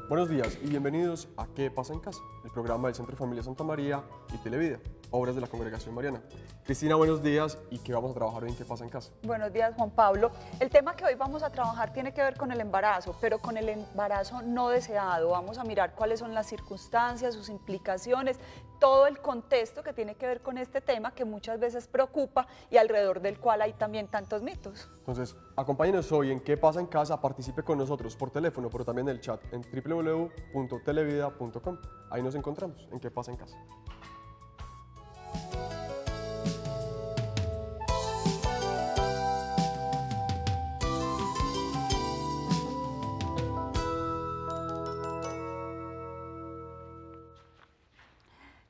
Buenos días y bienvenidos a ¿Qué pasa en casa?, el programa del Centro de Familia Santa María y Televida, obras de la Congregación Mariana. Cristina, buenos días. ¿Y qué vamos a trabajar hoy en ¿Qué pasa en casa? Buenos días, Juan Pablo. El tema que hoy vamos a trabajar tiene que ver con el embarazo, pero con el embarazo no deseado. Vamos a mirar cuáles son las circunstancias, sus implicaciones, todo el contexto que tiene que ver con este tema que muchas veces preocupa y alrededor del cual hay también tantos mitos. Entonces, acompáñenos hoy en ¿Qué pasa en casa?, participe con nosotros por teléfono, pero también en el chat en www.televida.com. Ahí nos encontramos en ¿Qué pasa en casa?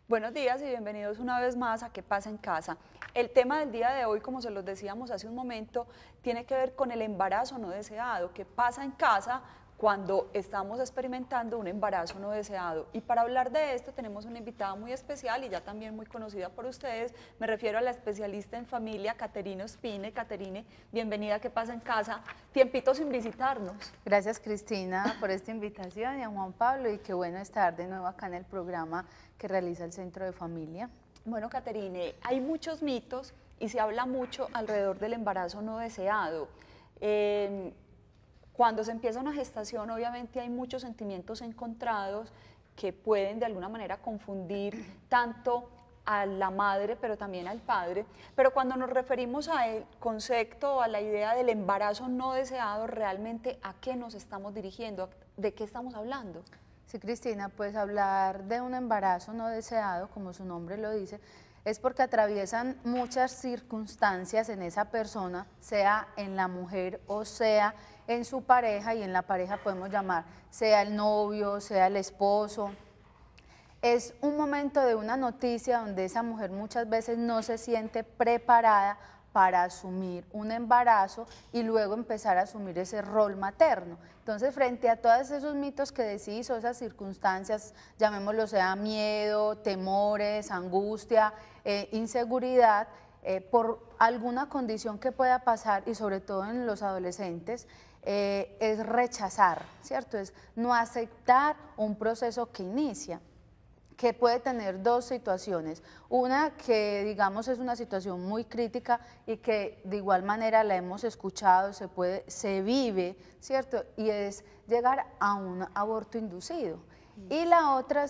Buenos días y bienvenidos una vez más a ¿Qué pasa en casa? El tema del día de hoy, como se los decíamos hace un momento, tiene que ver con el embarazo no deseado. ¿Qué pasa en casa cuando estamos experimentando un embarazo no deseado? Y para hablar de esto tenemos una invitada muy especial y ya también muy conocida por ustedes. Me refiero a la especialista en familia, Caterine Ospine. Caterine, bienvenida a ¿Qué pasa en casa? Tiempito sin visitarnos. Gracias, Cristina, por esta invitación, y a Juan Pablo, y qué bueno estar de nuevo acá en el programa que realiza el Centro de Familia. Bueno, Caterine, hay muchos mitos y se habla mucho alrededor del embarazo no deseado. Cuando se empieza una gestación, obviamente hay muchos sentimientos encontrados que pueden de alguna manera confundir tanto a la madre, pero también al padre. Pero cuando nos referimos al concepto, a la idea del embarazo no deseado, realmente ¿a qué nos estamos dirigiendo? ¿De qué estamos hablando? Sí, Cristina, pues hablar de un embarazo no deseado, como su nombre lo dice, es porque atraviesan muchas circunstancias en esa persona, sea en la mujer o sea en su pareja, y en la pareja podemos llamar, sea el novio, sea el esposo. Es un momento de una noticia donde esa mujer muchas veces no se siente preparada para asumir un embarazo y luego empezar a asumir ese rol materno. Entonces, frente a todos esos mitos que decís o esas circunstancias, llamémoslo sea miedo, temores, angustia, inseguridad, por alguna condición que pueda pasar, y sobre todo en los adolescentes, es rechazar, ¿cierto? Es no aceptar un proceso que inicia, que puede tener dos situaciones. Una que, digamos, es una situación muy crítica y que de igual manera la hemos escuchado, se vive, ¿cierto? Y es llegar a un aborto inducido. Y la otra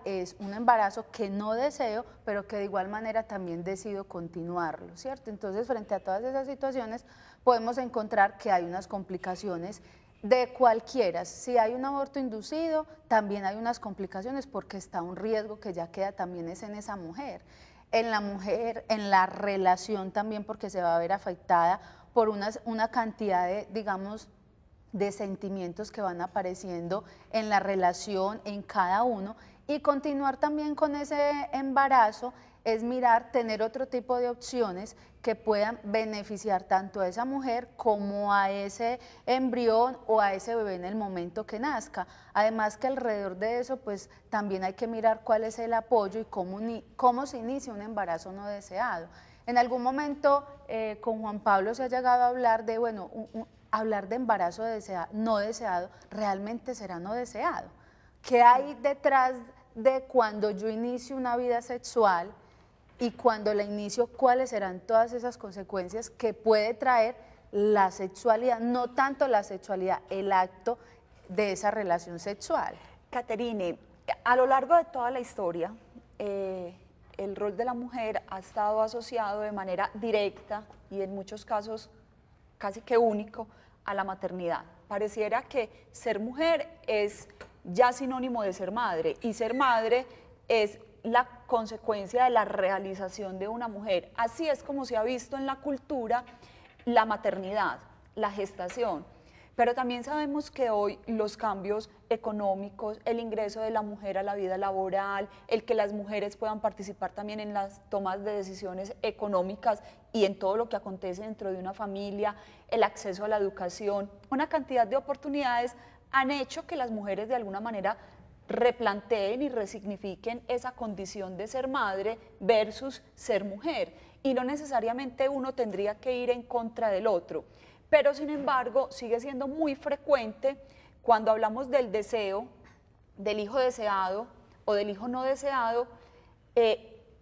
es un embarazo que no deseo, pero que de igual manera también decido continuarlo, ¿cierto? Entonces, frente a todas esas situaciones, podemos encontrar que hay unas complicaciones de cualquiera. Si hay un aborto inducido, también hay unas complicaciones porque está un riesgo que ya queda también es en esa mujer. En la mujer, en la relación también, porque se va a ver afectada por una cantidad de, digamos, de sentimientos que van apareciendo en la relación, en cada uno, y continuar también con ese embarazo es mirar, tener otro tipo de opciones que puedan beneficiar tanto a esa mujer como a ese embrión o a ese bebé en el momento que nazca. Además que alrededor de eso, pues también hay que mirar cuál es el apoyo y cómo se inicia un embarazo no deseado. En algún momento con Juan Pablo se ha llegado a hablar de, bueno, hablar de embarazo no deseado, ¿realmente será no deseado? ¿Qué hay detrás de cuando yo inicio una vida sexual y cuando la inicio, cuáles serán todas esas consecuencias que puede traer la sexualidad, no tanto la sexualidad, el acto de esa relación sexual? Caterine, a lo largo de toda la historia, el rol de la mujer ha estado asociado de manera directa y en muchos casos casi que único a la maternidad. Pareciera que ser mujer es ya sinónimo de ser madre, y ser madre es la consecuencia de la realización de una mujer. Así es como se ha visto en la cultura la maternidad, la gestación. Pero también sabemos que hoy los cambios económicos, el ingreso de la mujer a la vida laboral, el que las mujeres puedan participar también en las tomas de decisiones económicas y en todo lo que acontece dentro de una familia, el acceso a la educación, una cantidad de oportunidades han hecho que las mujeres de alguna manera replanteen y resignifiquen esa condición de ser madre versus ser mujer. Y no necesariamente uno tendría que ir en contra del otro. Pero sin embargo sigue siendo muy frecuente cuando hablamos del deseo, del hijo deseado o del hijo no deseado,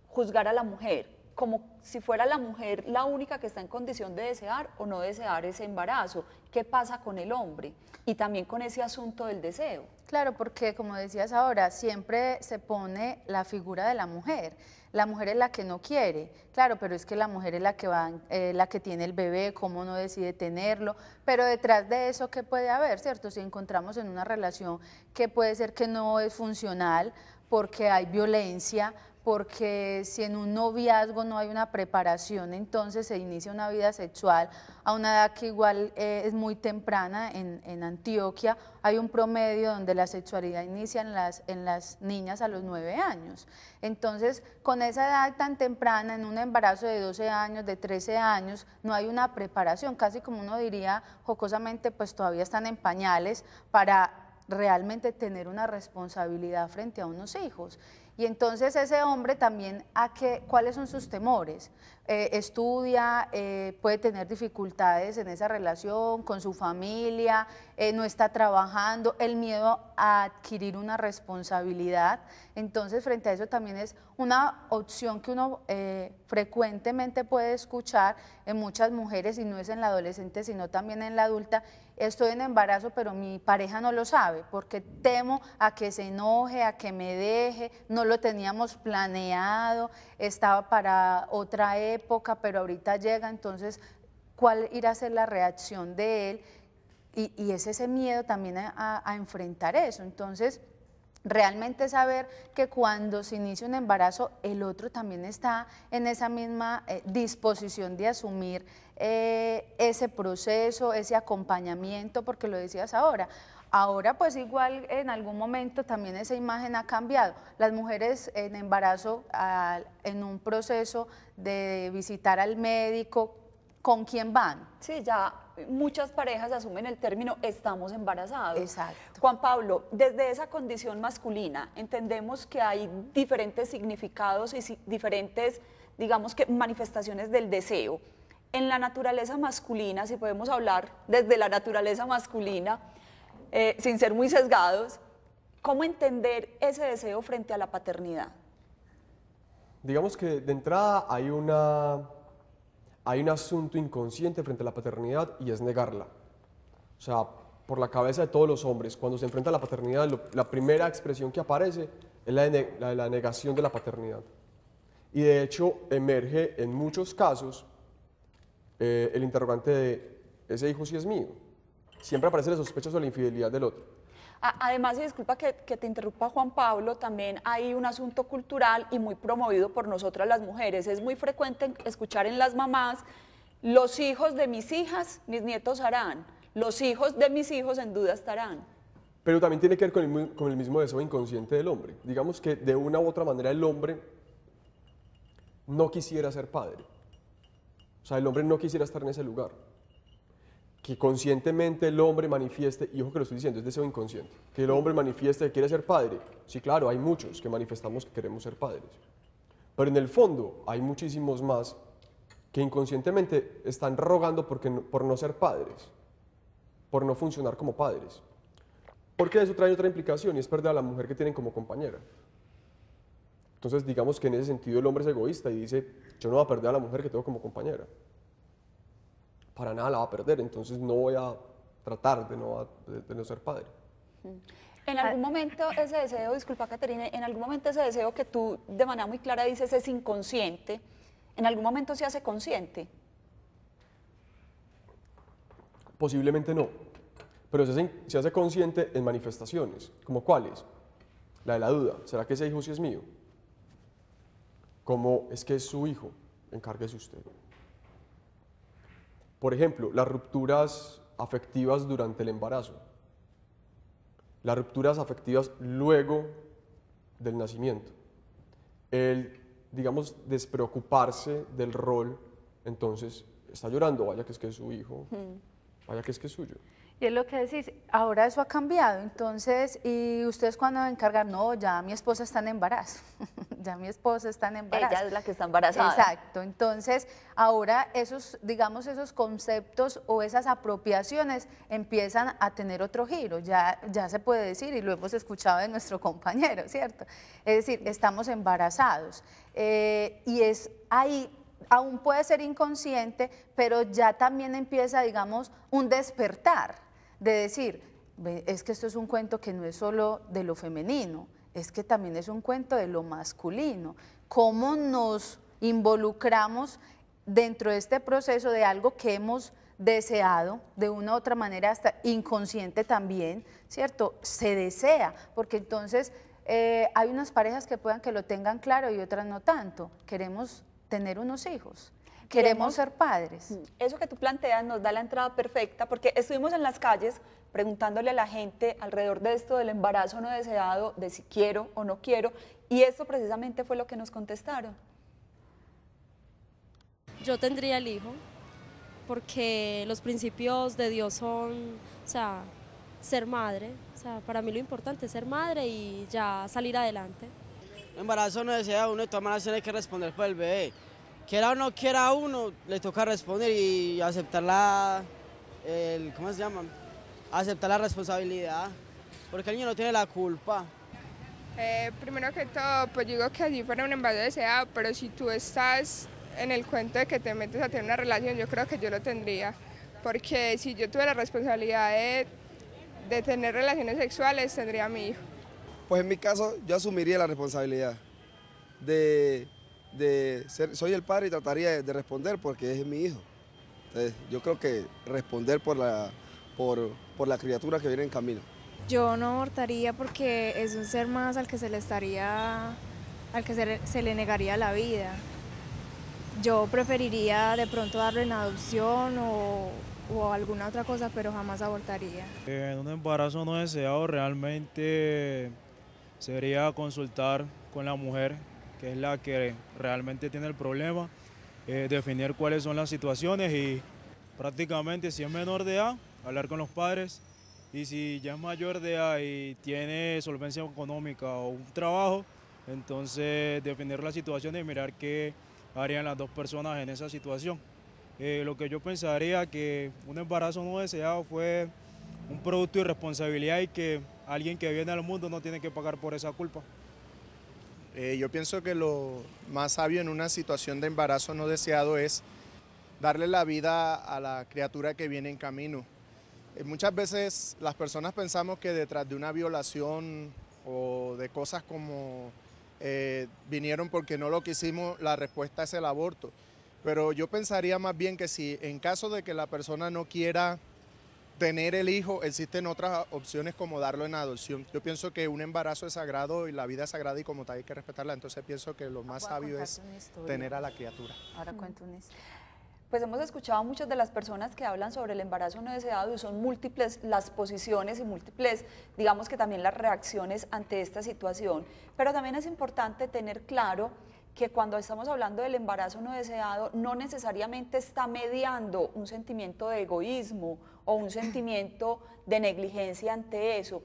juzgar a la mujer, como si fuera la mujer la única que está en condición de desear o no desear ese embarazo. ¿Qué pasa con el hombre? Y también con ese asunto del deseo. Claro, porque como decías ahora, siempre se pone la figura de la mujer. La mujer es la que no quiere, claro, pero es que la mujer es la que la que tiene el bebé, cómo no decide tenerlo, pero detrás de eso, ¿qué puede haber, cierto? Si encontramos en una relación que puede ser que no es funcional, porque hay violencia, porque si en un noviazgo no hay una preparación, entonces se inicia una vida sexual a una edad que igual es muy temprana. En Antioquia hay un promedio donde la sexualidad inicia en las niñas a los 9 años. Entonces, con esa edad tan temprana, en un embarazo de 12 años, de 13 años, no hay una preparación, casi como uno diría jocosamente, pues todavía están en pañales para realmente tener una responsabilidad frente a unos hijos. Y entonces ese hombre también, ¿cuáles son sus temores? Estudia, puede tener dificultades en esa relación, con su familia, no está trabajando, el miedo a adquirir una responsabilidad. Entonces, frente a eso también es una opción que uno frecuentemente puede escuchar en muchas mujeres, y no es en la adolescente, sino también en la adulta. Estoy en embarazo, pero mi pareja no lo sabe, porque temo a que se enoje, a que me deje, no lo teníamos planeado, estaba para otra época, pero ahorita llega. Entonces, ¿cuál irá a ser la reacción de él? Y es ese miedo también a enfrentar eso. Entonces, realmente saber que cuando se inicia un embarazo, el otro también está en esa misma disposición de asumir ese proceso, ese acompañamiento, porque lo decías ahora. Ahora pues igual en algún momento también esa imagen ha cambiado. Las mujeres en embarazo, en un proceso de visitar al médico, ¿con quién van? Sí, ya muchas parejas asumen el término estamos embarazados. Exacto. Juan Pablo, desde esa condición masculina entendemos que hay diferentes significados y diferentes, digamos que, manifestaciones del deseo. En la naturaleza masculina, si podemos hablar desde la naturaleza masculina, sin ser muy sesgados, ¿cómo entender ese deseo frente a la paternidad? Digamos que de entrada hay un asunto inconsciente frente a la paternidad, y es negarla. O sea, por la cabeza de todos los hombres, cuando se enfrenta a la paternidad, la primera expresión que aparece es la de la negación de la paternidad. Y de hecho emerge en muchos casos el interrogante de ¿ese hijo sí es mío? Siempre aparece la sospecha sobre la infidelidad del otro. Además, y disculpa que te interrumpa, Juan Pablo, también hay un asunto cultural y muy promovido por nosotras las mujeres. Es muy frecuente escuchar en las mamás: los hijos de mis hijas, mis nietos harán; los hijos de mis hijos en duda estarán. Pero también tiene que ver con el mismo deseo inconsciente del hombre. Digamos que de una u otra manera el hombre no quisiera ser padre. O sea, el hombre no quisiera estar en ese lugar. Que conscientemente el hombre manifieste, y ojo que lo estoy diciendo, es deseo inconsciente, que el hombre manifieste que quiere ser padre. Sí, claro, hay muchos que manifestamos que queremos ser padres. Pero en el fondo hay muchísimos más que inconscientemente están rogando por no ser padres, por no funcionar como padres. Porque eso trae otra implicación, y es perder a la mujer que tienen como compañera. Entonces, digamos que en ese sentido el hombre es egoísta y dice: yo no voy a perder a la mujer que tengo como compañera. Para nada la va a perder, entonces no voy a tratar de no ser padre. En algún momento ese deseo, disculpa Caterina, en algún momento ese deseo que tú de manera muy clara dices es inconsciente, ¿en algún momento se hace consciente? Posiblemente no, pero se hace consciente en manifestaciones. ¿Como cuáles? La de la duda: ¿será que ese hijo sí es mío? Como es que es su hijo, encárguese usted. Por ejemplo, las rupturas afectivas durante el embarazo, las rupturas afectivas luego del nacimiento, el, digamos, despreocuparse del rol. Entonces, está llorando, vaya que es su hijo, vaya que es suyo. Y es lo que decís, ahora eso ha cambiado. Entonces, ¿y ustedes cuándo van a encargar? No, ya mi esposa está en embarazo. ya mi esposo está en embarazo. Ella es la que está embarazada. Exacto, entonces ahora esos, digamos, esos conceptos o esas apropiaciones empiezan a tener otro giro, ya se puede decir, y lo hemos escuchado de nuestro compañero, ¿cierto? Es decir, estamos embarazados, y es ahí, aún puede ser inconsciente, pero ya también empieza, digamos, un despertar, de decir, es que esto es un cuento que no es solo de lo femenino, es que también es un cuento de lo masculino. ¿Cómo nos involucramos dentro de este proceso de algo que hemos deseado de una u otra manera, hasta inconsciente también, ¿cierto? Se desea, porque entonces hay unas parejas que puedan que lo tengan claro y otras no tanto. Queremos tener unos hijos. Queremos ser padres. Eso que tú planteas nos da la entrada perfecta, porque estuvimos en las calles preguntándole a la gente alrededor de esto del embarazo no deseado, de si quiero o no quiero, y esto precisamente fue lo que nos contestaron. Yo tendría el hijo, porque los principios de Dios son, o sea, ser madre, o sea, para mí lo importante es ser madre y ya salir adelante. El embarazo no deseado, uno de todas maneras tiene que responder por el bebé. Quiera o no quiera uno, le toca responder y aceptar ¿cómo se llama? Aceptar la responsabilidad, porque el niño no tiene la culpa. Primero que todo, pues digo que allí fuera un embarazo deseado, pero si tú estás en el cuento de que te metes a tener una relación, yo creo que yo lo tendría, porque si yo tuve la responsabilidad de tener relaciones sexuales, tendría a mi hijo. Pues en mi caso, yo asumiría la responsabilidad de ser, soy el padre y trataría de responder porque es mi hijo. Entonces, yo creo que responder por la criatura que viene en camino. Yo no abortaría porque es un ser más al que se le negaría la vida. Yo preferiría de pronto darlo en adopción o alguna otra cosa, pero jamás abortaría. En un embarazo no deseado realmente sería consultar con la mujer, que es la que realmente tiene el problema, definir cuáles son las situaciones y prácticamente si es menor de edad, hablar con los padres, y si ya es mayor de edad y tiene solvencia económica o un trabajo, entonces definir la situación y mirar qué harían las dos personas en esa situación. Lo que yo pensaría que un embarazo no deseado fue un producto de irresponsabilidad y que alguien que viene al mundo no tiene que pagar por esa culpa. Yo pienso que lo más sabio en una situación de embarazo no deseado es darle la vida a la criatura que viene en camino. Muchas veces las personas pensamos que detrás de una violación o de cosas como vinieron porque no lo quisimos, la respuesta es el aborto. Pero yo pensaría más bien que si en caso de que la persona no quiera tener el hijo, existen otras opciones como darlo en adopción. Yo pienso que un embarazo es sagrado y la vida es sagrada y como tal hay que respetarla, entonces pienso que lo más sabio es tener a la criatura. Ahora cuento una historia. Pues hemos escuchado a muchas de las personas que hablan sobre el embarazo no deseado y son múltiples las posiciones y múltiples, digamos que también las reacciones ante esta situación. Pero también es importante tener claro que cuando estamos hablando del embarazo no deseado, no necesariamente está mediando un sentimiento de egoísmo o un sentimiento de negligencia ante eso.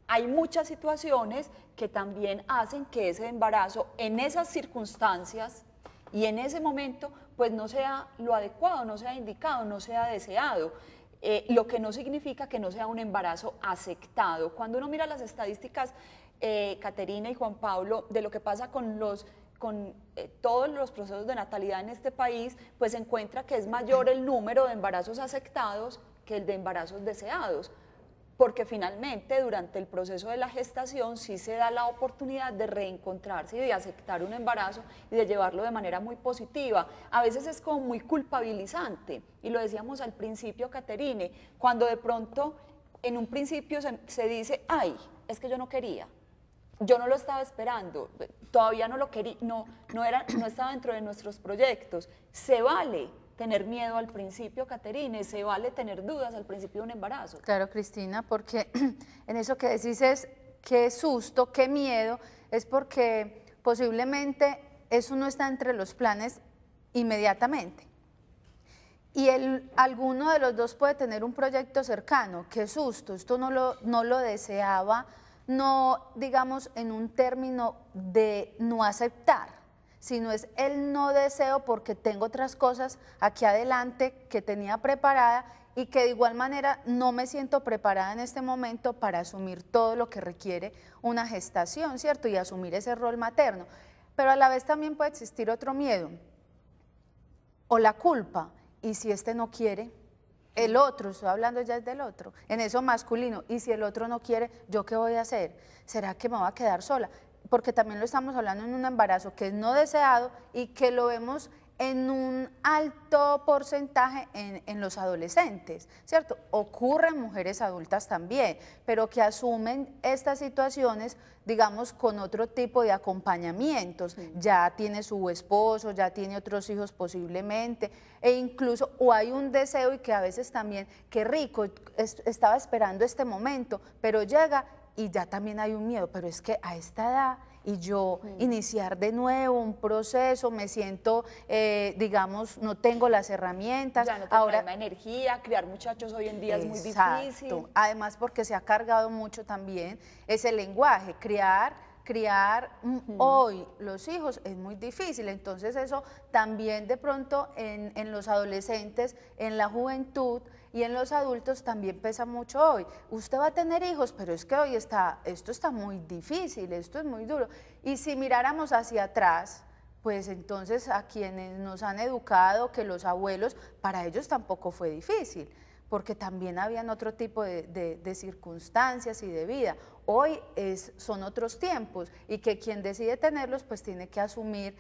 Hay muchas situaciones que también hacen que ese embarazo en esas circunstancias y en ese momento pues no sea lo adecuado, no sea indicado, no sea deseado. Lo que no significa que no sea un embarazo aceptado. Cuando uno mira las estadísticas, Caterina y Juan Pablo, de lo que pasa con todos los procesos de natalidad en este país, pues se encuentra que es mayor el número de embarazos aceptados que el de embarazos deseados, porque finalmente durante el proceso de la gestación sí se da la oportunidad de reencontrarse y de aceptar un embarazo y de llevarlo de manera muy positiva. A veces es como muy culpabilizante, y lo decíamos al principio, Caterine, cuando de pronto en un principio se dice, ay, es que yo no quería, yo no lo estaba esperando, todavía no lo quería, no estaba dentro de nuestros proyectos. Se vale tener miedo al principio, Caterine, se vale tener dudas al principio de un embarazo. Claro, Cristina, porque en eso que decís es qué susto, qué miedo, es porque posiblemente eso no está entre los planes inmediatamente. Y alguno de los dos puede tener un proyecto cercano, qué susto, esto no lo deseaba no, digamos, en un término de no aceptar, sino es el no deseo porque tengo otras cosas aquí adelante que tenía preparada y que de igual manera no me siento preparada en este momento para asumir todo lo que requiere una gestación, ¿cierto? Y asumir ese rol materno. Pero a la vez también puede existir otro miedo o la culpa. ¿Y si este no quiere? El otro, estoy hablando ya del otro, en eso masculino. ¿Y si el otro no quiere, yo qué voy a hacer? ¿Será que me voy a quedar sola? Porque también lo estamos hablando en un embarazo que es no deseado y que lo vemos en un alto porcentaje en los adolescentes, ¿cierto? Ocurre en mujeres adultas también, pero que asumen estas situaciones, digamos, con otro tipo de acompañamientos. Ya tiene su esposo, ya tiene otros hijos posiblemente, e incluso, o hay un deseo y que a veces también, qué rico, estaba esperando este momento, pero llega y ya también hay un miedo, pero es que a esta edad y yo iniciar de nuevo un proceso, me siento, digamos, no tengo las herramientas. Ya no tengo la misma energía, criar muchachos hoy en día es muy difícil. Además porque se ha cargado mucho también ese lenguaje, criar hoy los hijos es muy difícil, entonces eso también de pronto en los adolescentes, en la juventud y en los adultos también pesa mucho hoy. Usted va a tener hijos, pero es que hoy esto está muy difícil, esto es muy duro. Y si miráramos hacia atrás, pues entonces a quienes nos han educado, que los abuelos, para ellos tampoco fue difícil, porque también habían otro tipo de circunstancias y de vida. Hoy son otros tiempos y que quien decide tenerlos pues tiene que asumir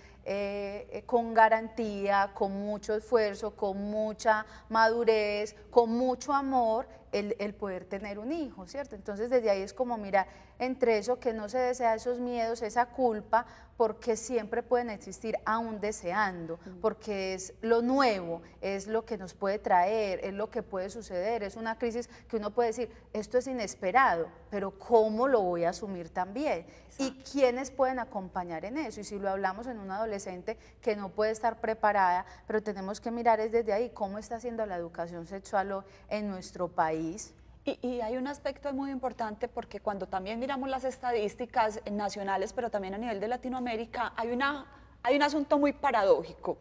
con garantía, con mucho esfuerzo, con mucha madurez, con mucho amor, el poder tener un hijo, ¿cierto? Entonces desde ahí es como mirar entre eso que no se desea, esos miedos, esa culpa, porque siempre pueden existir aún deseando, porque es lo nuevo, es lo que nos puede traer, es lo que puede suceder, es una crisis que uno puede decir, esto es inesperado, pero ¿cómo lo voy a asumir también? Exacto. ¿Y quiénes pueden acompañar en eso? Y si lo hablamos en un adolescente que no puede estar preparada, pero tenemos que mirar es desde ahí, ¿cómo está haciendo la educación sexual en nuestro país? Y hay un aspecto muy importante porque cuando también miramos las estadísticas nacionales, pero también a nivel de Latinoamérica, hay un asunto muy paradójico.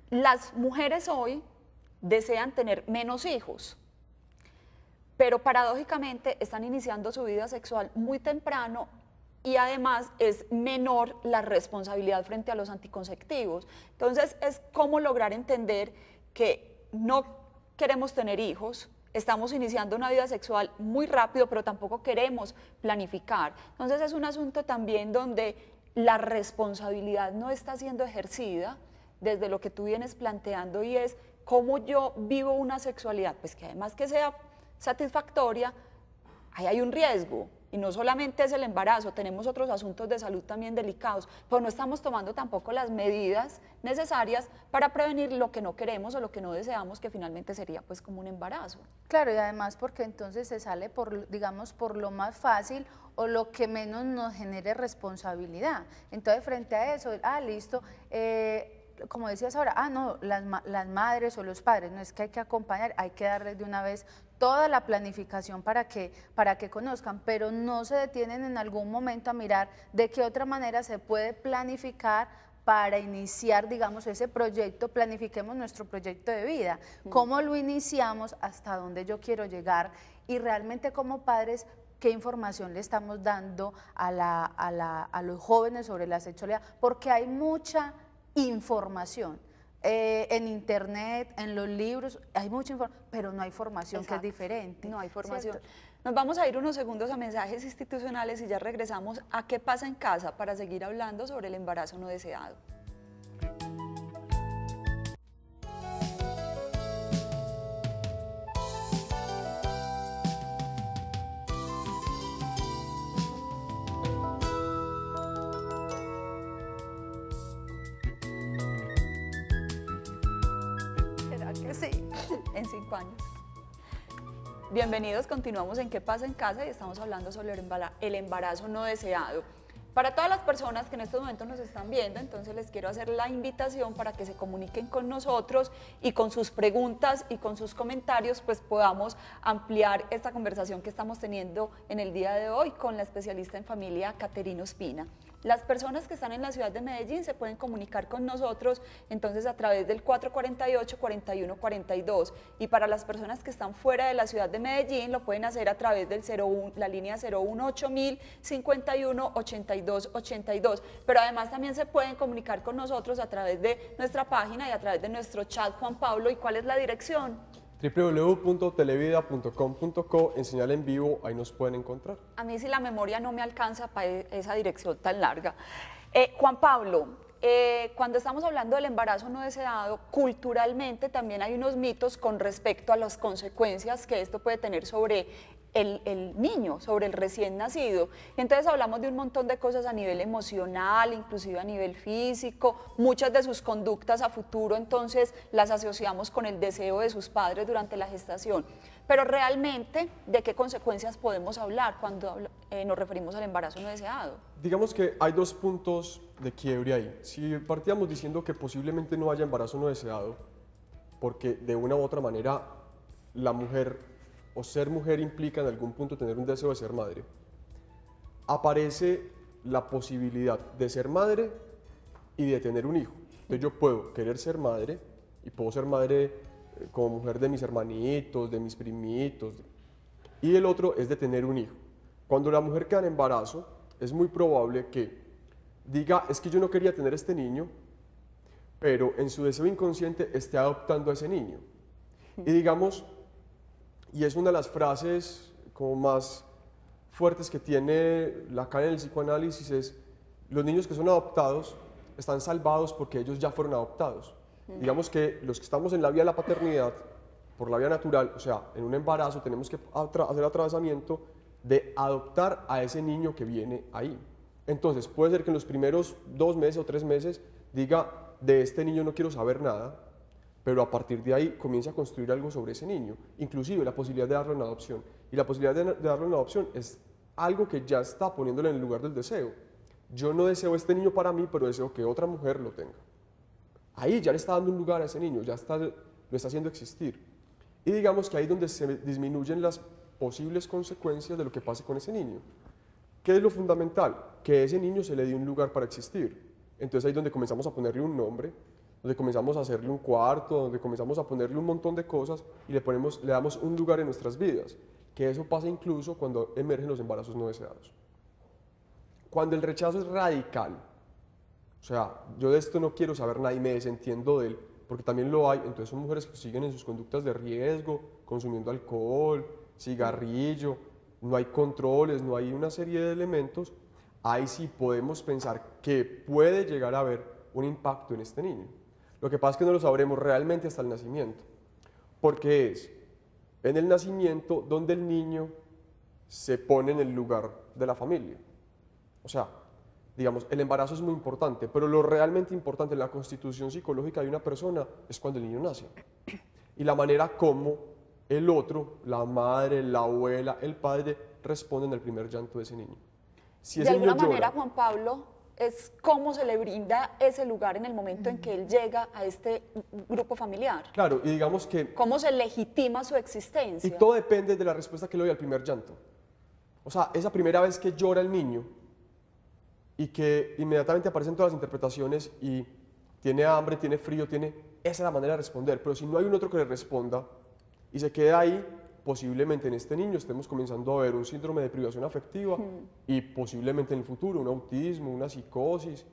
Las mujeres hoy desean tener menos hijos, pero paradójicamente están iniciando su vida sexual muy temprano y además es menor la responsabilidad frente a los anticonceptivos. Entonces es cómo lograr entender que no queremos tener hijos, estamos iniciando una vida sexual muy rápido, pero tampoco queremos planificar. Entonces es un asunto también donde la responsabilidad no está siendo ejercida desde lo que tú vienes planteando y es cómo yo vivo una sexualidad, pues que además que sea satisfactoria, ahí hay un riesgo. Y no solamente es el embarazo, tenemos otros asuntos de salud también delicados, pero no estamos tomando tampoco las medidas necesarias para prevenir lo que no queremos o lo que no deseamos, que finalmente sería pues como un embarazo. Claro, y además porque entonces se sale digamos, por lo más fácil o lo que menos nos genere responsabilidad. Entonces frente a eso, listo, como decías ahora, no, las madres o los padres, no es que hay que acompañar, hay que darles de una vez toda la planificación para que conozcan, pero no se detienen en algún momento a mirar de qué otra manera se puede planificar para iniciar, digamos, ese proyecto, planifiquemos nuestro proyecto de vida, cómo lo iniciamos, hasta dónde yo quiero llegar y realmente como padres, qué información le estamos dando a los jóvenes sobre la sexualidad, porque hay mucha información. En internet, en los libros, hay mucha información, pero no hay formación. Exacto. Que es diferente. No hay formación. ¿Cierto? Nos vamos a ir unos segundos a mensajes institucionales y ya regresamos a qué pasa en casa para seguir hablando sobre el embarazo no deseado. Sí, en 5 años. Bienvenidos, continuamos en ¿Qué pasa en casa? Y estamos hablando sobre el embarazo no deseado. Para todas las personas que en estos momentos nos están viendo, entonces les quiero hacer la invitación para que se comuniquen con nosotros y con sus preguntas y con sus comentarios pues podamos ampliar esta conversación que estamos teniendo en el día de hoy con la especialista en familia Caterina Ospina. Las personas que están en la ciudad de Medellín se pueden comunicar con nosotros entonces a través del 448-4142 y para las personas que están fuera de la ciudad de Medellín lo pueden hacer a través del la línea 018.000 51 82 82, pero además también se pueden comunicar con nosotros a través de nuestra página y a través de nuestro chat. Juan Pablo, ¿y cuál es la dirección? www.televida.com.co, en señal en vivo, ahí nos pueden encontrar. A mí si la memoria no me alcanza para esa dirección tan larga. Juan Pablo, cuando estamos hablando del embarazo no deseado, culturalmente también hay unos mitos con respecto a las consecuencias que esto puede tener sobre el niño, sobre el recién nacido. Entonces hablamos de un montón de cosas a nivel emocional, inclusive a nivel físico, muchas de sus conductas a futuro entonces las asociamos con el deseo de sus padres durante la gestación. Pero realmente, ¿de qué consecuencias podemos hablar cuando nos referimos al embarazo no deseado? Digamos que hay dos puntos de quiebre ahí. Si partíamos diciendo que posiblemente no haya embarazo no deseado, porque de una u otra manera la mujer o ser mujer implica en algún punto tener un deseo de ser madre, aparece la posibilidad de ser madre y de tener un hijo. Entonces yo puedo querer ser madre y puedo ser madre como mujer de mis hermanitos, de mis primitos, y el otro es de tener un hijo. Cuando la mujer queda en embarazo, es muy probable que diga, es que yo no quería tener este niño, pero en su deseo inconsciente esté adoptando a ese niño. Y digamos, y es una de las frases como más fuertes que tiene Lacan en el psicoanálisis, es los niños que son adoptados están salvados porque ellos ya fueron adoptados. Digamos que los que estamos en la vía de la paternidad, por la vía natural, o sea, en un embarazo tenemos que hacer atravesamiento de adoptar a ese niño que viene ahí. Entonces puede ser que en los primeros 2 meses o 3 meses diga, de este niño no quiero saber nada, pero a partir de ahí comienza a construir algo sobre ese niño, inclusive la posibilidad de darlo en adopción. Y la posibilidad de darlo en adopción es algo que ya está poniéndole en el lugar del deseo. Yo no deseo este niño para mí, pero deseo que otra mujer lo tenga. Ahí ya le está dando un lugar a ese niño, lo está haciendo existir. Y digamos que ahí es donde se disminuyen las posibles consecuencias de lo que pase con ese niño. ¿Qué es lo fundamental? Que a ese niño se le dé un lugar para existir. Entonces ahí es donde comenzamos a ponerle un nombre, donde comenzamos a hacerle un cuarto, donde comenzamos a ponerle un montón de cosas y le damos un lugar en nuestras vidas. Que eso pasa incluso cuando emergen los embarazos no deseados. Cuando el rechazo es radical, o sea, yo de esto no quiero saber nada y me desentiendo de él, porque también lo hay, entonces son mujeres que siguen en sus conductas de riesgo, consumiendo alcohol, cigarrillo, no hay controles, no hay una serie de elementos, ahí sí podemos pensar que puede llegar a haber un impacto en este niño. Lo que pasa es que no lo sabremos realmente hasta el nacimiento, porque es en el nacimiento donde el niño se pone en el lugar de la familia. O sea, digamos, el embarazo es muy importante, pero lo realmente importante en la constitución psicológica de una persona es cuando el niño nace. Y la manera como el otro, la madre, la abuela, el padre, responden al primer llanto de ese niño. Si de ese alguna niño manera, llora, Juan Pablo, es cómo se le brinda ese lugar en el momento en que él llega a este grupo familiar. claro, y digamos que Cómo se legitima su existencia. y todo depende de la respuesta que le doy al primer llanto. O sea, esa primera vez que llora el niño y que inmediatamente aparecen todas las interpretaciones y tiene hambre, tiene frío, esa es la manera de responder. Pero si no hay un otro que le responda y se queda ahí, posiblemente en este niño estemos comenzando a ver un síndrome de privación afectiva y posiblemente en el futuro un autismo, una psicosis,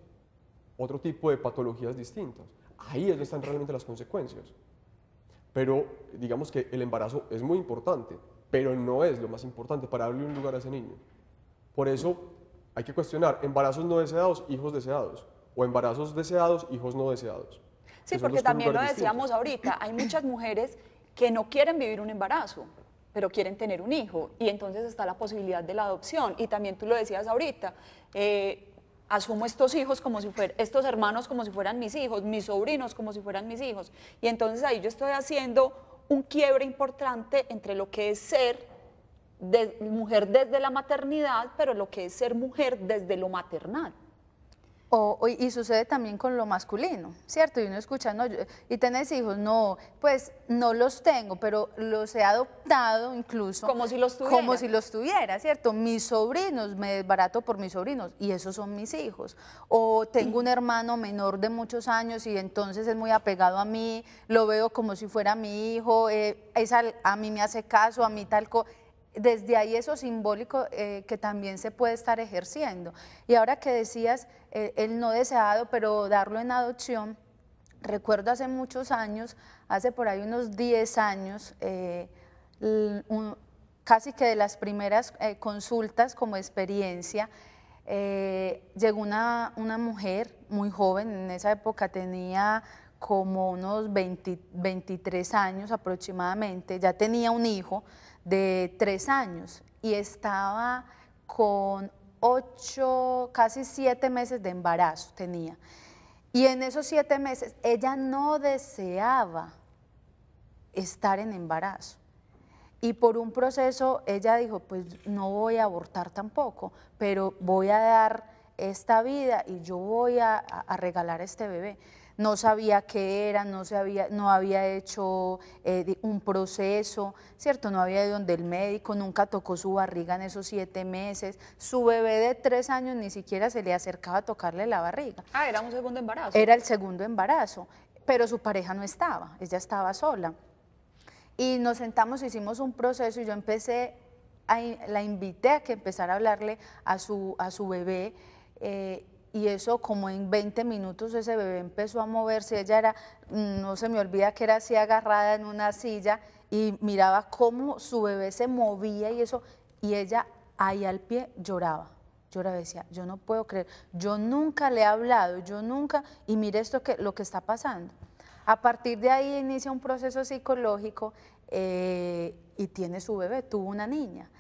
otro tipo de patologías distintas. Ahí es donde están realmente las consecuencias. Pero digamos que el embarazo es muy importante, pero no es lo más importante para darle un lugar a ese niño. Por eso hay que cuestionar embarazos no deseados, hijos deseados, o embarazos deseados, hijos no deseados. Sí, porque también lo decíamos ahorita, hay muchas mujeres que no quieren vivir un embarazo, pero quieren tener un hijo, y entonces está la posibilidad de la adopción, y también tú lo decías ahorita, asumo estos hijos como si fueran, estos hermanos como si fueran mis hijos, mis sobrinos como si fueran mis hijos, y entonces ahí yo estoy haciendo un quiebre importante entre lo que es ser mujer desde la maternidad, pero lo que es ser mujer desde lo maternal. Y sucede también con lo masculino, ¿cierto? Y uno escucha, no, ¿y tenés hijos? No, pues no los tengo, pero los he adoptado incluso. Como si los tuviera. Como si los tuviera, ¿cierto? Mis sobrinos, me desbarato por mis sobrinos y esos son mis hijos. O tengo un hermano menor de muchos años y entonces es muy apegado a mí, lo veo como si fuera mi hijo, a mí me hace caso, a mí tal cosa. Desde ahí eso simbólico que también se puede estar ejerciendo. Y ahora que decías, el no deseado, pero darlo en adopción, recuerdo hace muchos años, hace por ahí unos 10 años, casi que de las primeras consultas como experiencia, llegó una mujer muy joven, en esa época tenía como unos 23 años aproximadamente, ya tenía un hijo de 3 años y estaba con 8, casi 7 meses de embarazo tenía. Y en esos 7 meses ella no deseaba estar en embarazo. Y por un proceso ella dijo, pues no voy a abortar tampoco, pero voy a dar esta vida y yo voy a regalar este bebé. No sabía qué era, no había hecho un proceso, ¿cierto? No había ido donde el médico, nunca tocó su barriga en esos 7 meses. Su bebé de 3 años ni siquiera se le acercaba a tocarle la barriga. Ah, era un segundo embarazo. Era el segundo embarazo, pero su pareja no estaba, ella estaba sola. Y nos sentamos, hicimos un proceso y yo la invité a que empezara a hablarle a su bebé, y eso como en 20 minutos ese bebé empezó a moverse. Ella era, no se me olvida que era así agarrada en una silla y miraba cómo su bebé se movía y eso, y ella ahí al pie lloraba, decía, yo no puedo creer, yo nunca le he hablado, yo nunca, y mire lo que está pasando. A partir de ahí inicia un proceso psicológico y tiene su bebé, tuvo una niña.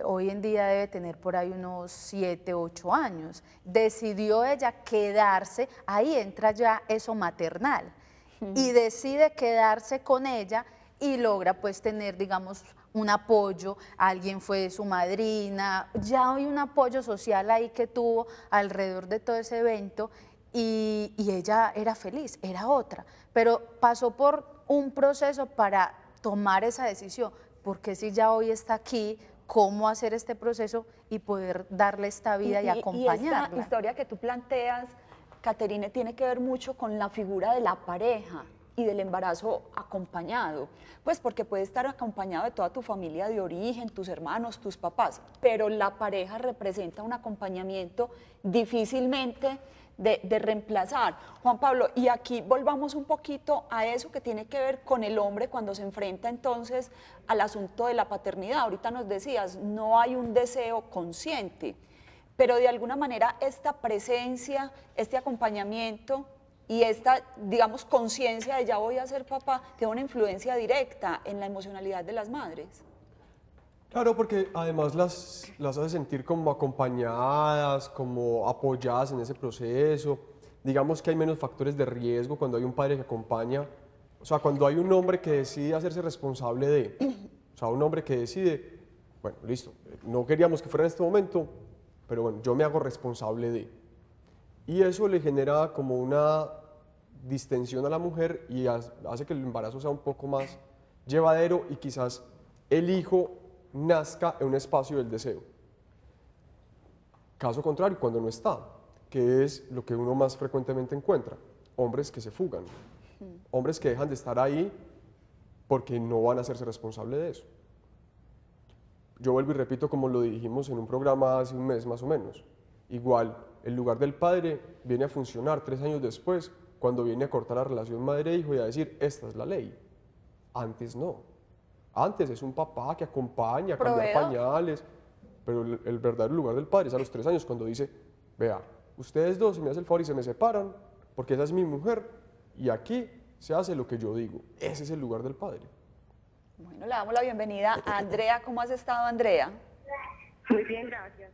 Hoy en día debe tener por ahí unos 7, 8 años. Decidió ella quedarse, ahí entra ya eso maternal, y decide quedarse con ella y logra pues tener, digamos, un apoyo. Alguien fue su madrina, ya hay un apoyo social ahí que tuvo alrededor de todo ese evento, y ella era feliz, era otra, pero pasó por un proceso para tomar esa decisión, porque si ya hoy está aquí, cómo hacer este proceso y poder darle esta vida y acompañarla. Y esta historia que tú planteas, Caterine, tiene que ver mucho con la figura de la pareja y del embarazo acompañado, pues porque puede estar acompañado de toda tu familia de origen, tus hermanos, tus papás, pero la pareja representa un acompañamiento difícilmente de reemplazar. Juan Pablo, y aquí volvamos un poquito a eso que tiene que ver con el hombre cuando se enfrenta entonces al asunto de la paternidad. Ahorita nos decías, no hay un deseo consciente, pero de alguna manera esta presencia, este acompañamiento y esta, digamos, conciencia de ya voy a ser papá, tiene una influencia directa en la emocionalidad de las madres. Claro, porque además las hace sentir como acompañadas, como apoyadas en ese proceso. Digamos que hay menos factores de riesgo cuando hay un padre que acompaña. O sea, cuando hay un hombre que decide hacerse responsable o sea, un hombre que decide, bueno, listo, no queríamos que fuera en este momento, pero bueno, yo me hago responsable de. Y eso le genera como una distensión a la mujer y hace que el embarazo sea un poco más llevadero y quizás el hijo nazca en un espacio del deseo. Caso contrario, cuando no está, que es lo que uno más frecuentemente encuentra, hombres que se fugan, hombres que dejan de estar ahí porque no van a hacerse responsables de eso. Yo vuelvo y repito como lo dijimos en un programa hace un mes más o menos, igual el lugar del padre viene a funcionar 3 años después, cuando viene a cortar la relación madre-hijo y a decir, esta es la ley. Antes no. Antes es un papá que acompaña, cambia pañales, pero el verdadero lugar del padre es a los 3 años cuando dice, vea, ustedes dos se me hacen el favor y se me separan, porque esa es mi mujer, y aquí se hace lo que yo digo. Ese es el lugar del padre. Bueno, le damos la bienvenida a Andrea. ¿Cómo has estado, Andrea? Muy bien, gracias.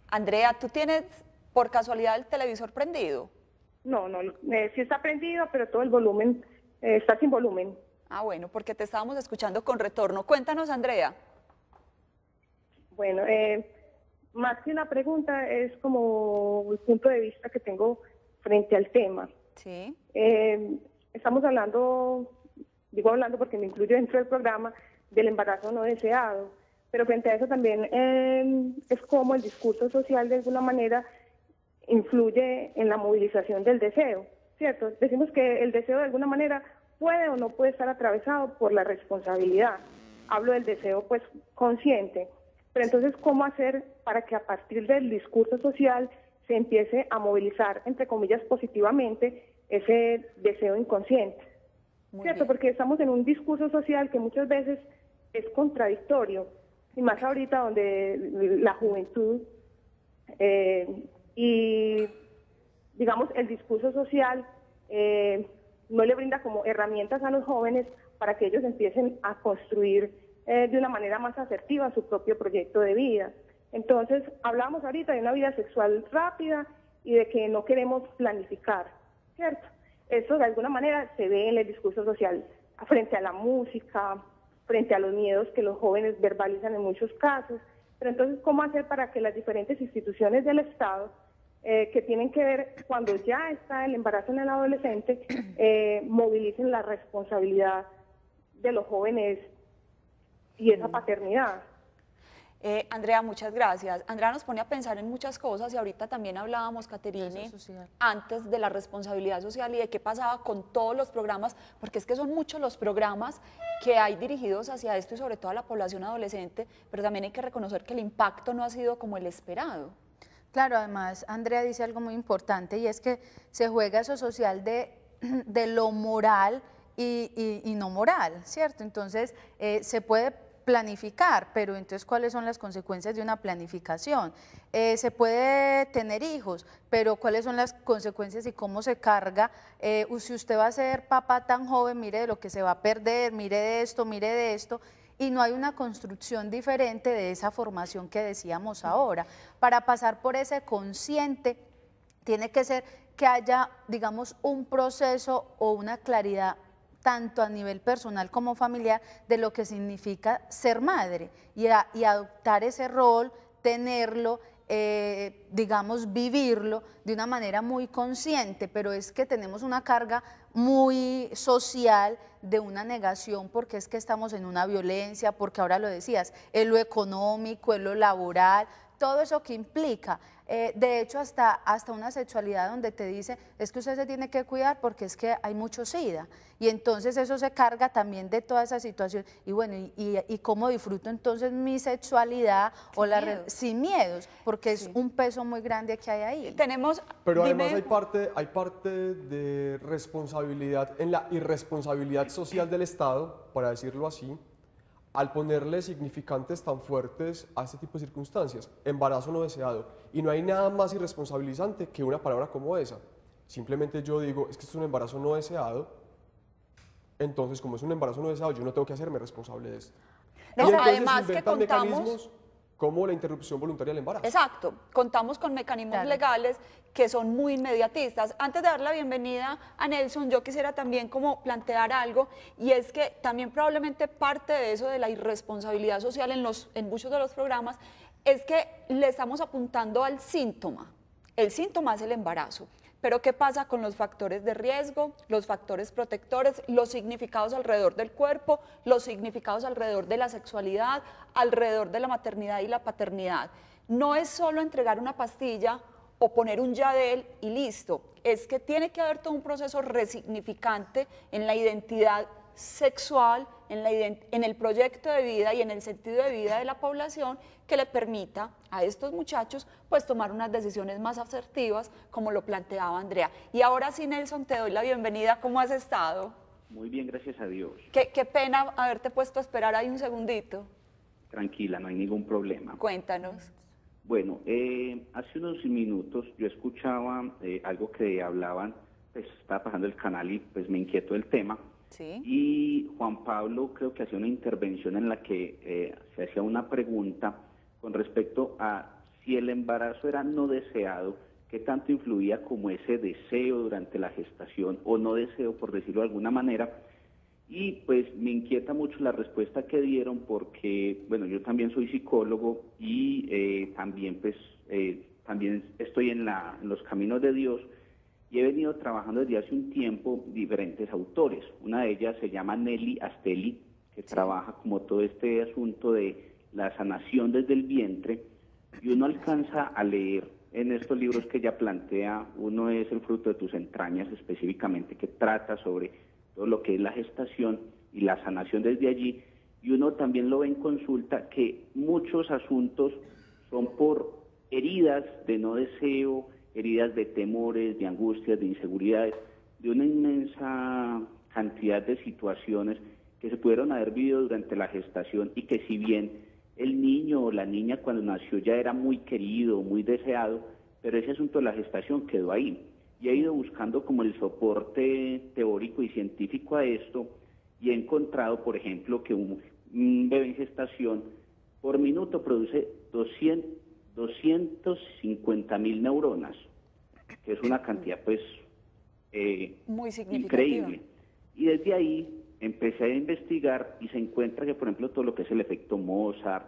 Andrea, ¿tú tienes por casualidad el televisor prendido? No, sí está prendido, pero todo el volumen está sin volumen. Ah, bueno, porque te estábamos escuchando con retorno. Cuéntanos, Andrea. Bueno, más que una pregunta, es como el punto de vista que tengo frente al tema. Sí. Estamos hablando, digo hablando porque me incluyo dentro del programa, del embarazo no deseado, pero frente a eso también es como el discurso social de alguna manera influye en la movilización del deseo, ¿cierto? Decimos que el deseo de alguna manera puede o no puede estar atravesado por la responsabilidad. Hablo del deseo pues consciente, pero entonces ¿cómo hacer para que a partir del discurso social se empiece a movilizar, entre comillas, positivamente ese deseo inconsciente? ¿Cierto? Porque estamos en un discurso social que muchas veces es contradictorio, y más ahorita donde la juventud y, digamos, el discurso social no le brinda como herramientas a los jóvenes para que ellos empiecen a construir de una manera más asertiva su propio proyecto de vida. Entonces, hablamos ahorita de una vida sexual rápida y de que no queremos planificar, ¿cierto? Eso de alguna manera se ve en el discurso social, frente a la música, frente a los miedos que los jóvenes verbalizan en muchos casos. Pero entonces, ¿cómo hacer para que las diferentes instituciones del Estado, que tienen que ver cuando ya está el embarazo en el adolescente, movilicen la responsabilidad de los jóvenes y esa paternidad? Andrea, muchas gracias. Andrea nos pone a pensar en muchas cosas y ahorita también hablábamos, Caterine, antes de la responsabilidad social y de qué pasaba con todos los programas, porque es que son muchos los programas que hay dirigidos hacia esto y sobre todo a la población adolescente, pero también hay que reconocer que el impacto no ha sido como el esperado. Claro, además Andrea dice algo muy importante y es que se juega eso social de lo moral y no moral, ¿cierto? Entonces se puede planificar, pero entonces ¿cuáles son las consecuencias de una planificación? Se puede tener hijos, pero ¿cuáles son las consecuencias y cómo se carga? Si usted va a ser papá tan joven, mire de lo que se va a perder, mire de esto, y no hay una construcción diferente de esa formación que decíamos ahora. Para pasar por ese consciente, tiene que ser que haya, digamos, un proceso o una claridad tanto a nivel personal como familiar, de lo que significa ser madre y adoptar ese rol, tenerlo, digamos, vivirlo de una manera muy consciente, pero es que tenemos una carga muy social de una negación, porque es que estamos en una violencia, porque ahora lo decías, es lo económico, es lo laboral, todo eso que implica. De hecho, hasta una sexualidad donde te dice, es que usted se tiene que cuidar porque es que hay mucho SIDA, y entonces eso se carga también de toda esa situación, y bueno, y cómo disfruto entonces mi sexualidad sin miedos, porque es un peso muy grande que hay ahí. Pero además hay parte de responsabilidad en la irresponsabilidad social del Estado, para decirlo así, al ponerle significantes tan fuertes a este tipo de circunstancias, embarazo no deseado, y no hay nada más irresponsabilizante que una palabra como esa. Simplemente yo digo, es que esto es un embarazo no deseado, entonces como es un embarazo no deseado, yo no tengo que hacerme responsable de esto. No, y entonces además inventan que contamos, mecanismos como la interrupción voluntaria del embarazo. Exacto, contamos con mecanismos legales que son muy inmediatistas. Antes de dar la bienvenida a Nelson, yo quisiera también como plantear algo, y es que también probablemente parte de eso de la irresponsabilidad social en muchos de los programas es que le estamos apuntando al síntoma. El síntoma es el embarazo. Pero ¿qué pasa con los factores de riesgo, los factores protectores, los significados alrededor del cuerpo, los significados alrededor de la sexualidad, alrededor de la maternidad y la paternidad? No es solo entregar una pastilla o poner un yadel y listo, es que tiene que haber todo un proceso resignificante en la identidad sexual, en el proyecto de vida y en el sentido de vida de la población, que le permita a estos muchachos pues tomar unas decisiones más asertivas, como lo planteaba Andrea. Y ahora sí, Nelson, te doy la bienvenida. ¿Cómo has estado? Muy bien, gracias a Dios. Qué pena haberte puesto a esperar ahí un segundito. Tranquila, no hay ningún problema. Cuéntanos. Bueno, hace unos minutos yo escuchaba algo que hablaban, pues estaba pasando el canal y pues me inquietó el tema. Sí. Y Juan Pablo creo que hacía una intervención en la que se hacía una pregunta con respecto a si el embarazo era no deseado, qué tanto influía como ese deseo durante la gestación o no deseo, por decirlo de alguna manera, Y pues me inquieta mucho la respuesta que dieron porque, bueno, yo también soy psicólogo y también pues también estoy en los caminos de Dios y he venido trabajando desde hace un tiempo diferentes autores. Una de ellas se llama Nelly Asteli, que trabaja como todo este asunto de la sanación desde el vientre, y uno alcanza a leer en estos libros que ella plantea. Uno es El fruto de tus entrañas, específicamente, que trata sobre todo lo que es la gestación y la sanación desde allí, y uno también lo ve en consulta que muchos asuntos son por heridas de no deseo, heridas de temores, de angustias, de inseguridades, de una inmensa cantidad de situaciones que se pudieron haber vivido durante la gestación y que si bien el niño o la niña cuando nació ya era muy querido, muy deseado, pero ese asunto de la gestación quedó ahí. Y he ido buscando como el soporte teórico y científico a esto y he encontrado, por ejemplo, que un bebé en gestación por minuto produce 250.000 neuronas, que es una cantidad pues muy significativa. Increíble. Y desde ahí empecé a investigar y se encuentra que, por ejemplo, todo lo que es el efecto Mozart,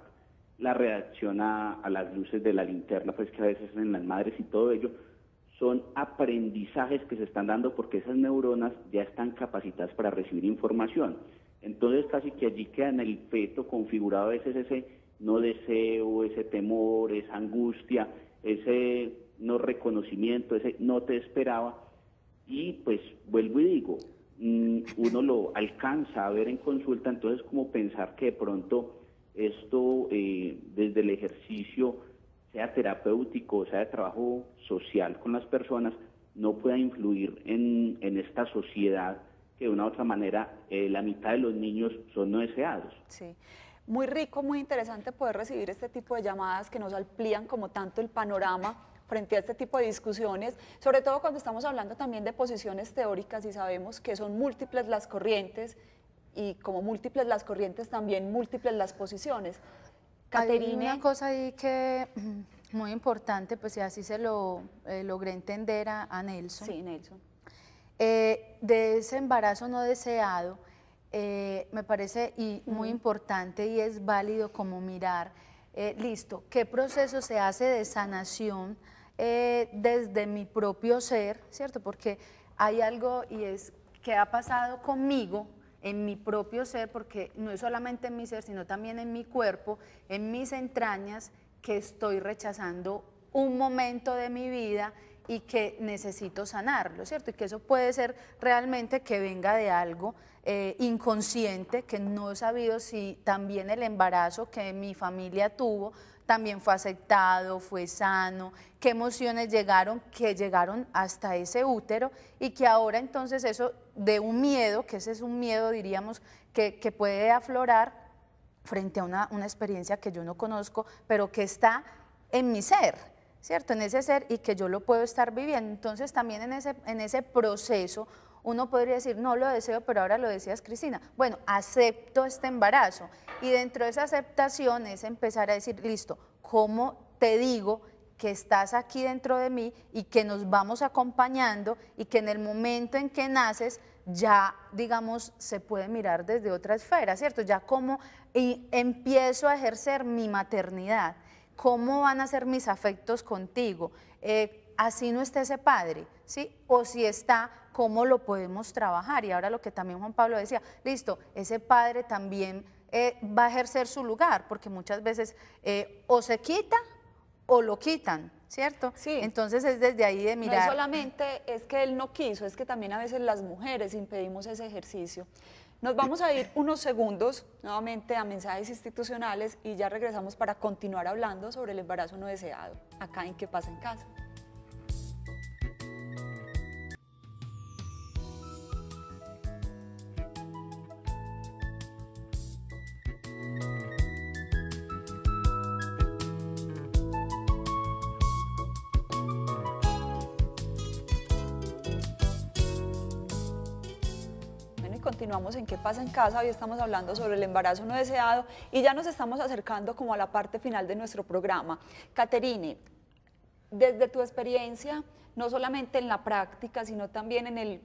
la reacción a las luces de la linterna, pues que a veces en las madres y todo ello, son aprendizajes que se están dando porque esas neuronas ya están capacitadas para recibir información. Entonces casi que allí queda en el feto configurado a veces ese no deseo, ese temor, esa angustia, ese no reconocimiento, ese no te esperaba. Y pues vuelvo y digo, uno lo alcanza a ver en consulta, entonces como pensar que de pronto esto desde el ejercicio, sea terapéutico, sea de trabajo social con las personas, no pueda influir en esta sociedad que de una u otra manera la mitad de los niños son no deseados. Sí. Muy rico, muy interesante poder recibir este tipo de llamadas que nos amplían como tanto el panorama frente a este tipo de discusiones, sobre todo cuando estamos hablando también de posiciones teóricas y sabemos que son múltiples las corrientes y como múltiples las corrientes también múltiples las posiciones. Caterine. Hay una cosa ahí que muy importante, pues y así se lo logré entender a Nelson. Sí, Nelson. De ese embarazo no deseado, me parece muy importante y es válido como mirar, listo, qué proceso se hace de sanación desde mi propio ser, ¿cierto? Porque hay algo y es que ha pasado conmigo en mi propio ser, porque no es solamente en mi ser, sino también en mi cuerpo, en mis entrañas, que estoy rechazando un momento de mi vida y que necesito sanarlo, ¿cierto? Y que eso puede ser realmente que venga de algo inconsciente, que no he sabido si también el embarazo que mi familia tuvo también fue aceptado, fue sano, qué emociones llegaron, que llegaron hasta ese útero y que ahora entonces eso de un miedo, que ese es un miedo diríamos que puede aflorar frente a una experiencia que yo no conozco, pero que está en mi ser, ¿cierto? En ese ser y que yo lo puedo estar viviendo. Entonces también en ese proceso uno podría decir, no lo deseo, pero ahora lo decías, Cristina. Bueno, acepto este embarazo y dentro de esa aceptación es empezar a decir, listo, ¿cómo te digo que estás aquí dentro de mí y que nos vamos acompañando y que en el momento en que naces ya, digamos, se puede mirar desde otra esfera, ¿cierto? Ya como empiezo a ejercer mi maternidad, cómo van a ser mis afectos contigo, así no esté ese padre, ¿sí? O si está, ¿cómo lo podemos trabajar? Y ahora lo que también Juan Pablo decía, listo, ese padre también va a ejercer su lugar, porque muchas veces o se quita o lo quitan, ¿cierto? Sí. Entonces es desde ahí de mirar. No solamente es que él no quiso, es que también a veces las mujeres impedimos ese ejercicio. Nos vamos a ir unos segundos nuevamente a mensajes institucionales y ya regresamos para continuar hablando sobre el embarazo no deseado, acá en ¿Qué pasa en casa? Continuamos en ¿Qué pasa en casa? Hoy estamos hablando sobre el embarazo no deseado y ya nos estamos acercando como a la parte final de nuestro programa. Caterine, desde tu experiencia, no solamente en la práctica, sino también en el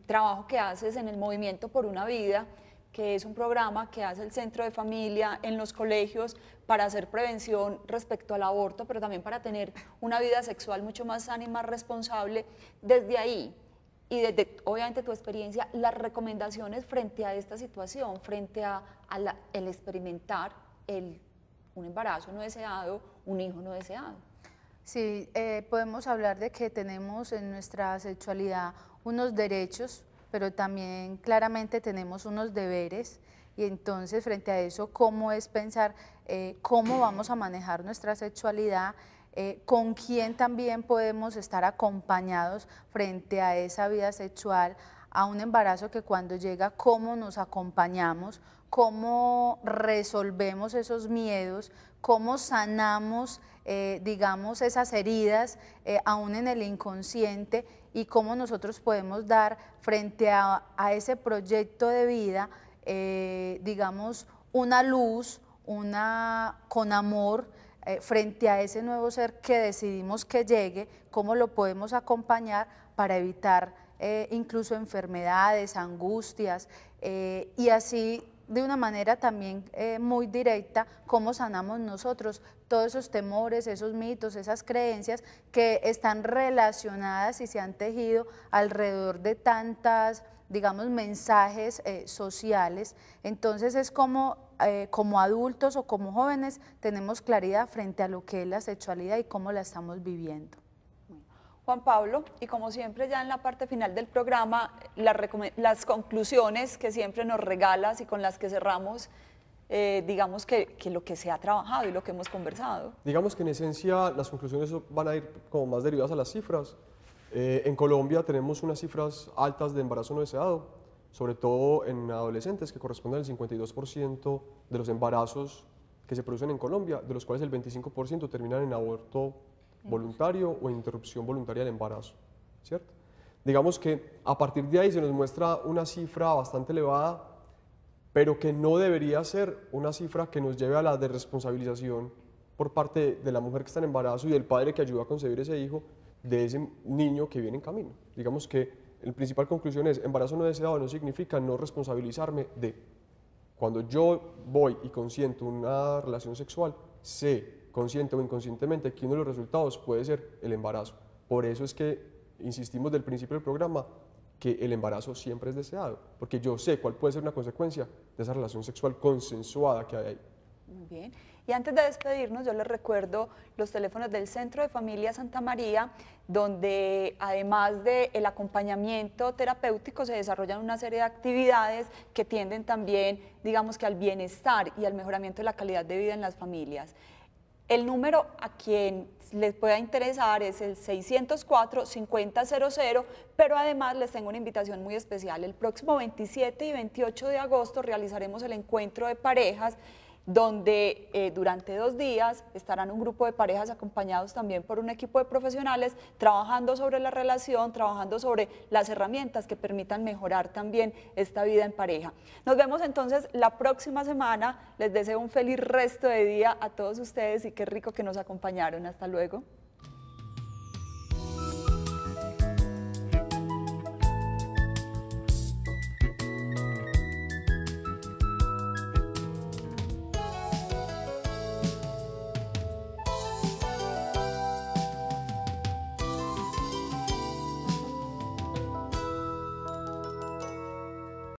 trabajo que haces en el Movimiento por una Vida, que es un programa que hace el Centro de Familia en los colegios para hacer prevención respecto al aborto, pero también para tener una vida sexual mucho más sana y más responsable. Desde ahí, y desde obviamente tu experiencia, las recomendaciones frente a esta situación, frente a el experimentar un embarazo no deseado, un hijo no deseado. Sí, podemos hablar de que tenemos en nuestra sexualidad unos derechos, pero también claramente tenemos unos deberes, y entonces frente a eso, ¿cómo es pensar cómo vamos a manejar nuestra sexualidad? Con quién también podemos estar acompañados frente a esa vida sexual, a un embarazo que cuando llega, cómo nos acompañamos, cómo resolvemos esos miedos, cómo sanamos, digamos, esas heridas aún en el inconsciente, y cómo nosotros podemos dar frente a ese proyecto de vida, digamos, una luz, con amor, frente a ese nuevo ser que decidimos que llegue, cómo lo podemos acompañar para evitar incluso enfermedades, angustias, y así de una manera también muy directa, cómo sanamos nosotros todos esos temores, esos mitos, esas creencias que están relacionadas y se han tejido alrededor de tantas, digamos, mensajes sociales. Entonces es como adultos o como jóvenes tenemos claridad frente a lo que es la sexualidad y cómo la estamos viviendo. Juan Pablo, y como siempre ya en la parte final del programa, las conclusiones que siempre nos regalas y con las que cerramos, digamos que lo que se ha trabajado y lo que hemos conversado. Digamos que en esencia las conclusiones van a ir como más derivadas a las cifras. En Colombia tenemos unas cifras altas de embarazo no deseado, sobre todo en adolescentes, que corresponden al 52% de los embarazos que se producen en Colombia, de los cuales el 25% terminan en aborto voluntario o interrupción voluntaria del embarazo, ¿cierto? Digamos que a partir de ahí se nos muestra una cifra bastante elevada, pero que no debería ser una cifra que nos lleve a la desresponsabilización por parte de la mujer que está en embarazo y del padre que ayuda a concebir ese hijo, de ese niño que viene en camino. Digamos que la principal conclusión es: embarazo no deseado no significa no responsabilizarme de. Cuando yo voy y consiento una relación sexual, sé, consciente o inconscientemente, que uno de los resultados puede ser el embarazo. Por eso es que insistimos del principio del programa que el embarazo siempre es deseado, porque yo sé cuál puede ser una consecuencia de esa relación sexual consensuada que hay ahí. Muy bien. Y antes de despedirnos, yo les recuerdo los teléfonos del Centro de Familia Santa María, donde además del acompañamiento terapéutico se desarrollan una serie de actividades que tienden también, digamos que al bienestar y al mejoramiento de la calidad de vida en las familias. El número a quien les pueda interesar es el 604-5000, pero además les tengo una invitación muy especial. El próximo 27 y 28 de agosto realizaremos el encuentro de parejas, donde durante 2 días estarán un grupo de parejas acompañados también por un equipo de profesionales trabajando sobre la relación, trabajando sobre las herramientas que permitan mejorar también esta vida en pareja. Nos vemos entonces la próxima semana. Les deseo un feliz resto de día a todos ustedes y qué rico que nos acompañaron. Hasta luego.